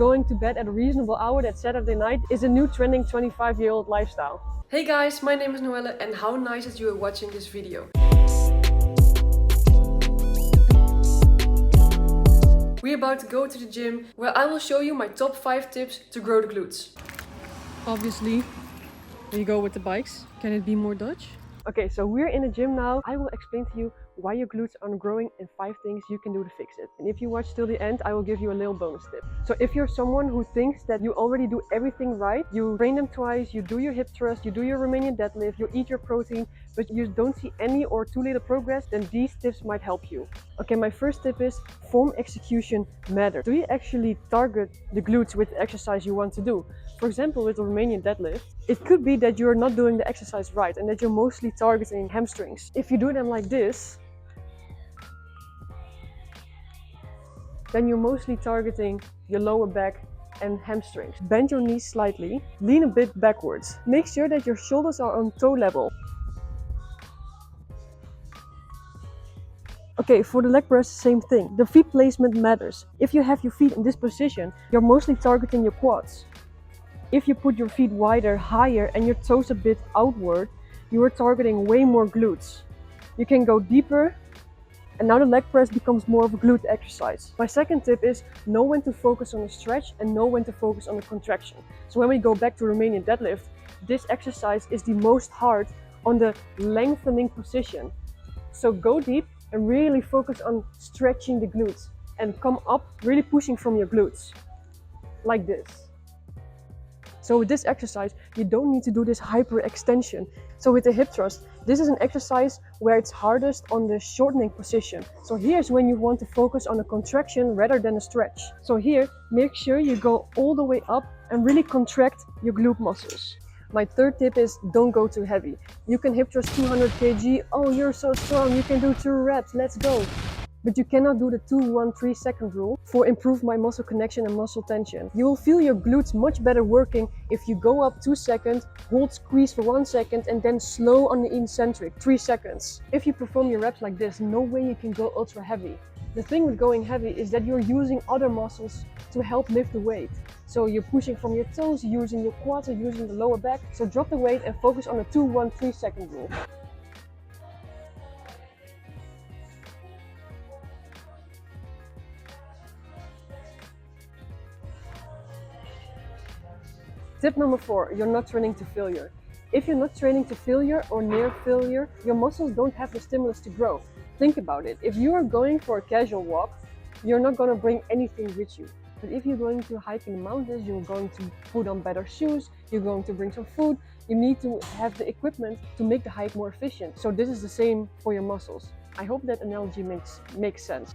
going to bed at a reasonable hour that Saturday night is a new trending 25-year-old lifestyle. Hey guys, my name is Noelle and how nice that you are watching this video. We're about to go to the gym where I will show you my top 5 tips to grow the glutes. Obviously, we go with the bikes. Can it be more Dutch? Okay, so we're in the gym now. I will explain to you why your glutes aren't growing and 5 things you can do to fix it. And if you watch till the end, I will give you a little bonus tip. So if you're someone who thinks that you already do everything right, you train them twice, you do your hip thrust, you do your Romanian deadlift, you eat your protein, but you don't see any or too little progress, then these tips might help you. Okay, my first tip is form execution matters. Do you actually target the glutes with the exercise you want to do? For example, with the Romanian deadlift, it could be that you're not doing the exercise right and that you're mostly targeting hamstrings. If you do them like this, then you're mostly targeting your lower back and hamstrings. Bend your knees slightly, lean a bit backwards. Make sure that your shoulders are on toe level. Okay, for the leg press, same thing. The feet placement matters. If you have your feet in this position, you're mostly targeting your quads. If you put your feet wider, higher, and your toes a bit outward, you are targeting way more glutes. You can go deeper, and now the leg press becomes more of a glute exercise. My second tip is know when to focus on a stretch and know when to focus on a contraction. So when we go back to Romanian deadlift, this exercise is the most hard on the lengthening position. So go deep and really focus on stretching the glutes and come up, really pushing from your glutes, like this. So with this exercise, you don't need to do this hyperextension. So with the hip thrust, this is an exercise where it's hardest on the shortening position. So here's when you want to focus on a contraction rather than a stretch. So here, make sure you go all the way up and really contract your glute muscles. My third tip is don't go too heavy. You can hip thrust 200 kg. Oh, you're so strong, you can do 2 reps, let's go. But you cannot do the 2-1-3 second rule for improve my muscle connection and muscle tension. You will feel your glutes much better working if you go up 2 seconds, hold squeeze for 1 second and then slow on the eccentric 3 seconds. If you perform your reps like this, no way you can go ultra heavy. The thing with going heavy is that you're using other muscles to help lift the weight. So you're pushing from your toes, using your quads, or using the lower back. So drop the weight and focus on the 2-1-3 second rule. Tip number 4, you're not training to failure. If you're not training to failure or near failure, your muscles don't have the stimulus to grow. Think about it. If you are going for a casual walk, you're not going to bring anything with you. But if you're going to hike in the mountains, you're going to put on better shoes, you're going to bring some food, you need to have the equipment to make the hike more efficient. So this is the same for your muscles. I hope that analogy makes sense.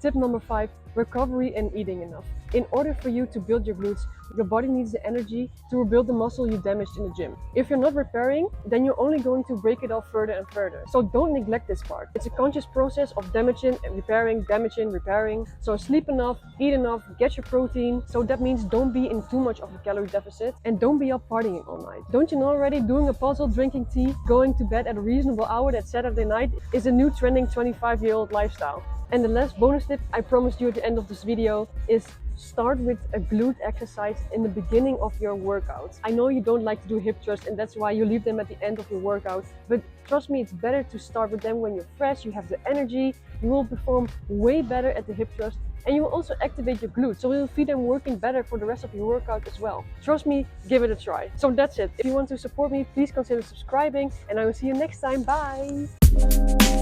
Tip number 5, recovery and eating enough. In order for you to build your glutes, your body needs the energy to rebuild the muscle you damaged in the gym. If you're not repairing, then you're only going to break it off further and further. So don't neglect this part. It's a conscious process of damaging and repairing, damaging, repairing. So sleep enough, eat enough, get your protein. So that means don't be in too much of a calorie deficit and don't be up partying all night. Don't you know already, doing a puzzle, drinking tea, going to bed at a reasonable hour that Saturday night is a new trending 25-year-old lifestyle. And the last bonus tip I promised you at the end of this video is start with a glute exercise in the beginning of your workout. I know you don't like to do hip thrusts and that's why you leave them at the end of your workout, but trust me, it's better to start with them when you're fresh, you have the energy, you will perform way better at the hip thrust and you will also activate your glutes, so you'll feel them working better for the rest of your workout as well. Trust me, give it a try. So that's it. If you want to support me, please consider subscribing and I will see you next time. Bye!